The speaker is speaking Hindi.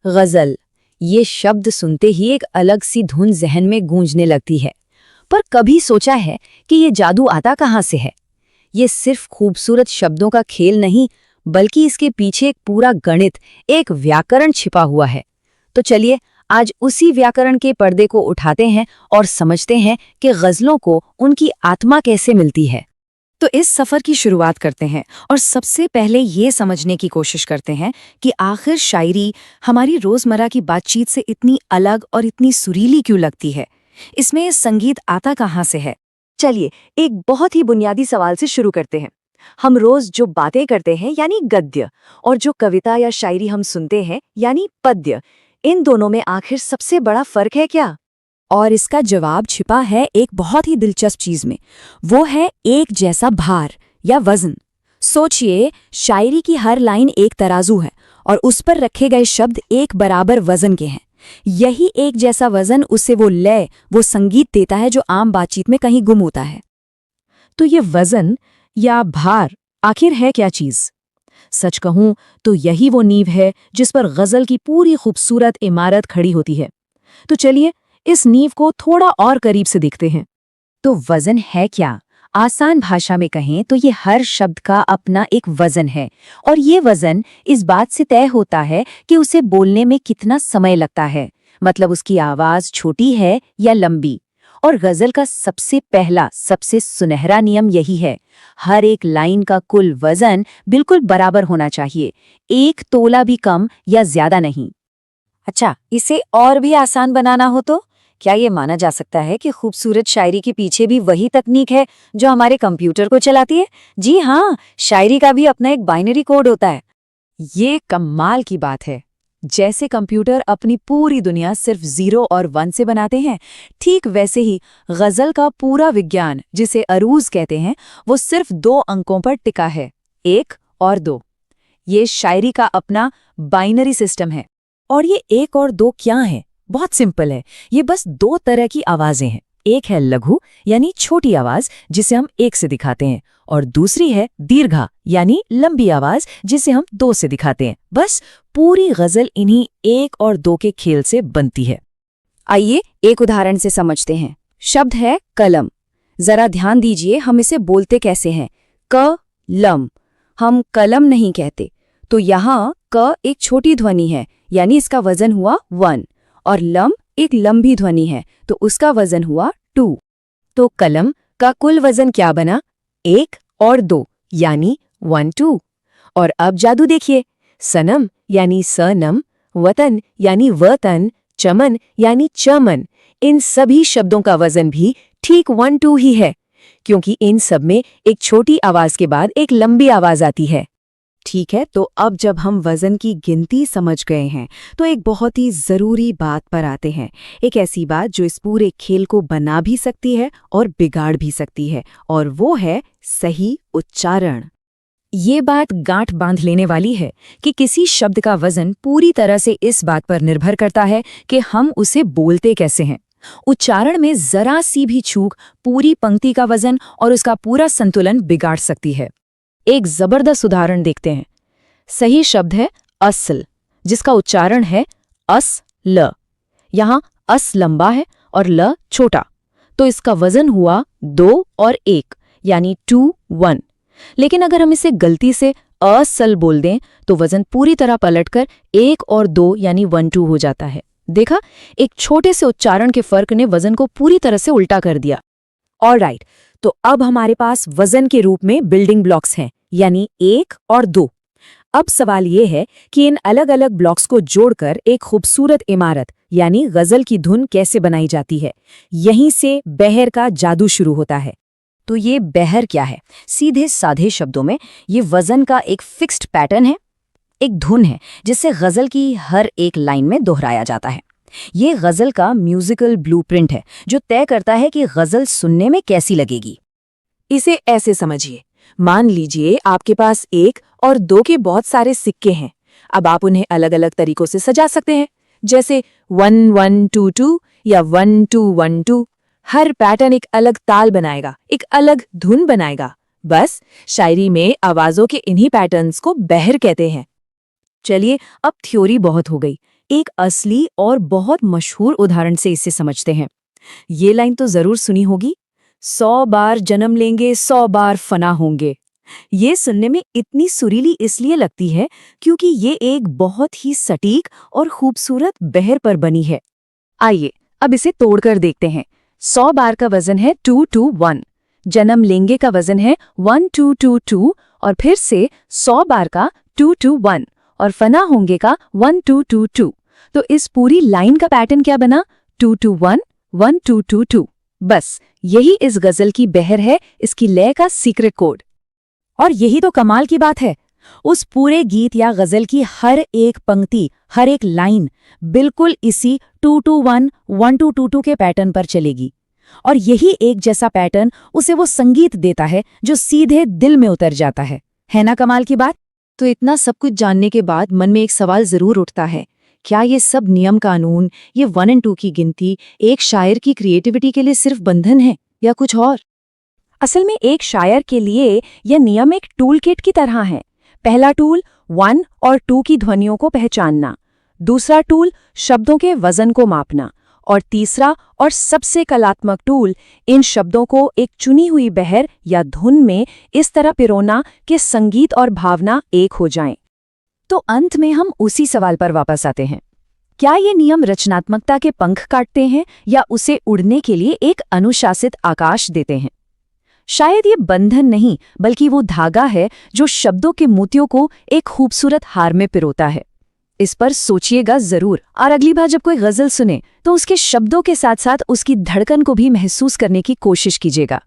गजल, ये शब्द सुनते ही एक अलग सी धुन जहन में गूंजने लगती है। पर कभी सोचा है कि ये जादू आता कहाँ से है? ये सिर्फ खूबसूरत शब्दों का खेल नहीं, बल्कि इसके पीछे एक पूरा गणित, एक व्याकरण छिपा हुआ है। तो चलिए आज उसी व्याकरण के पर्दे को उठाते हैं और समझते हैं कि गजलों को उनकी आत्मा कैसे मिलती है। तो इस सफर की शुरुआत करते हैं और सबसे पहले ये समझने की कोशिश करते हैं कि आखिर शायरी हमारी रोजमर्रा की बातचीत से इतनी अलग और इतनी सुरीली क्यों लगती है। इसमें ये संगीत आता कहाँ से है? चलिए एक बहुत ही बुनियादी सवाल से शुरू करते हैं। हम रोज जो बातें करते हैं यानी गद्य, और जो कविता या शायरी हम सुनते हैं यानी पद्य, इन दोनों में आखिर सबसे बड़ा फर्क है क्या? और इसका जवाब छिपा है एक बहुत ही दिलचस्प चीज में। वो है एक जैसा भार या वजन। सोचिए, शायरी की हर लाइन एक तराजू है और उस पर रखे गए शब्द एक बराबर वजन के हैं। यही एक जैसा वजन उसे वो लय, वो संगीत देता है जो आम बातचीत में कहीं गुम होता है। तो ये वजन या भार आखिर है क्या चीज? सच कहूं तो यही वो नींव है जिस पर गजल की पूरी खूबसूरत इमारत खड़ी होती है। तो चलिए इस नींव को थोड़ा और करीब से देखते हैं। तो वजन है क्या? आसान भाषा में कहें तो ये हर शब्द का अपना एक वजन है, और ये वजन इस बात से तय होता है कि उसे बोलने में कितना समय लगता है, मतलब उसकी आवाज छोटी है या लंबी। और गजल का सबसे पहला, सबसे सुनहरा नियम यही है, हर एक लाइन का कुल वजन बिल्कुल बराबर होना चाहिए, एक तोला भी कम या ज्यादा नहीं। अच्छा, इसे और भी आसान बनाना हो तो क्या ये माना जा सकता है कि खूबसूरत शायरी के पीछे भी वही तकनीक है जो हमारे कंप्यूटर को चलाती है? जी हाँ, शायरी का भी अपना एक बाइनरी कोड होता है। ये कमाल की बात है। जैसे कंप्यूटर अपनी पूरी दुनिया सिर्फ 0 और 1 से बनाते हैं, ठीक वैसे ही गजल का पूरा विज्ञान, जिसे अरूज कहते हैं, वो सिर्फ 2 अंकों पर टिका है, 1 और 2। ये शायरी का अपना बाइनरी सिस्टम है। और ये 1 और 2 क्या है? बहुत सिंपल है। ये बस 2 तरह की आवाजें हैं। एक है लघु यानी छोटी आवाज, जिसे हम 1 से दिखाते हैं, और दूसरी है दीर्घा यानी लंबी आवाज, जिसे हम 2 से दिखाते हैं। बस पूरी गजल इन्हीं 1 और 2 के खेल से बनती है। आइए एक उदाहरण से समझते हैं। शब्द है कलम। जरा ध्यान दीजिए, हम इसे बोलते कैसे हैं? क लम। हम कलम नहीं कहते। तो यहाँ क एक छोटी ध्वनि है, यानी इसका वजन हुआ 1, और लम एक लंबी ध्वनि है, तो उसका वजन हुआ 2। तो कलम का कुल वजन क्या बना? 1 और 2 यानी 1 2। और अब जादू देखिए, सनम यानी सनम, वतन यानी वतन, चमन यानी चमन, इन सभी शब्दों का वजन भी ठीक 1 2 ही है, क्योंकि इन सब में एक छोटी आवाज के बाद एक लंबी आवाज आती है। ठीक है, तो अब जब हम वजन की गिनती समझ गए हैं, तो एक बहुत ही जरूरी बात पर आते हैं। एक ऐसी बात जो इस पूरे खेल को बना भी सकती है और बिगाड़ भी सकती है, और वो है सही उच्चारण। ये बात गांठ बांध लेने वाली है कि किसी शब्द का वजन पूरी तरह से इस बात पर निर्भर करता है कि हम उसे बोलते कैसे हैं। उच्चारण में जरा सी भी चूक पूरी पंक्ति का वजन और उसका पूरा संतुलन बिगाड़ सकती है। एक जबरदस्त उदाहरण देखते हैं। सही शब्द है असल, जिसका उच्चारण है अस ल। यहाँ अस लंबा है और ल छोटा, तो इसका वजन हुआ 2 और 1 यानी 2 1। लेकिन अगर हम इसे गलती से असल बोल दें तो वजन पूरी तरह पलटकर 1 और 2 यानी 1 2 हो जाता है। देखा, एक छोटे से उच्चारण के फर्क ने वजन को पूरी तरह से उल्टा कर दिया। ऑलराइट, तो अब हमारे पास वजन के रूप में बिल्डिंग ब्लॉक्स हैं, यानी 1 और 2। अब सवाल ये है कि इन अलग अलग ब्लॉक्स को जोड़कर एक खूबसूरत इमारत यानी गजल की धुन कैसे बनाई जाती है। यहीं से बहर का जादू शुरू होता है। तो ये बहर क्या है? सीधे साधे शब्दों में ये वजन का एक फिक्स्ड पैटर्न है, एक धुन है जिसे गजल की हर एक लाइन में दोहराया जाता है। ये गजल का म्यूजिकल ब्लूप्रिंट है जो तय करता है कि गजल सुनने में कैसी लगेगी। इसे ऐसे समझिए, मान लीजिए आपके पास 1 और 2 के बहुत सारे सिक्के हैं। अब आप उन्हें अलग अलग तरीकों से सजा सकते हैं, जैसे 1 1 2 2 या 1 2 1 2। हर पैटर्न एक अलग ताल बनाएगा, एक अलग धुन बनाएगा। बस शायरी में आवाजों के इन्हीं पैटर्न्स को बहर कहते हैं। चलिए, अब थ्योरी बहुत हो गई, एक असली और बहुत मशहूर उदाहरण से इसे समझते हैं। ये लाइन तो जरूर सुनी होगी, 100 बार जन्म लेंगे 100 बार फना होंगे। ये सुनने में इतनी सुरीली इसलिए लगती है क्योंकि ये एक बहुत ही सटीक और खूबसूरत बहर पर बनी है। आइए अब इसे तोड़कर देखते हैं। 100 बार का वजन है 221, जन्म लेंगे का वजन है 1222 और फिर से 100 बार का 221 और फना होंगे का 1222। तो इस पूरी लाइन का पैटर्न क्या बना? 221 1222। बस यही इस गजल की बहर है, इसकी लय का सीक्रेट कोड। और यही तो कमाल की बात है, उस पूरे गीत या गजल की हर एक पंक्ति, हर एक लाइन बिल्कुल इसी 221 1222 के पैटर्न पर चलेगी। और यही एक जैसा पैटर्न उसे वो संगीत देता है जो सीधे दिल में उतर जाता है ना कमाल की बात? तो इतना सब कुछ जानने के बाद मन में एक सवाल जरूर उठता है, क्या ये सब नियम कानून, ये 1 और 2 की गिनती एक शायर की क्रिएटिविटी के लिए सिर्फ बंधन है या कुछ और? असल में एक शायर के लिए यह नियम एक टूल किट की तरह है। पहला टूल 1 और 2 की ध्वनियों को पहचानना, दूसरा टूल शब्दों के वजन को मापना, और तीसरा और सबसे कलात्मक टूल इन शब्दों को एक चुनी हुई बहर या धुन में इस तरह पिरोना कि संगीत और भावना एक हो जाएं। तो अंत में हम उसी सवाल पर वापस आते हैं, क्या ये नियम रचनात्मकता के पंख काटते हैं या उसे उड़ने के लिए एक अनुशासित आकाश देते हैं? शायद ये बंधन नहीं बल्कि वो धागा है जो शब्दों के मोतियों को एक खूबसूरत हार में पिरोता है। इस पर सोचिएगा जरूर, और अगली बार जब कोई गजल सुने तो उसके शब्दों के साथ साथ उसकी धड़कन को भी महसूस करने की कोशिश कीजिएगा।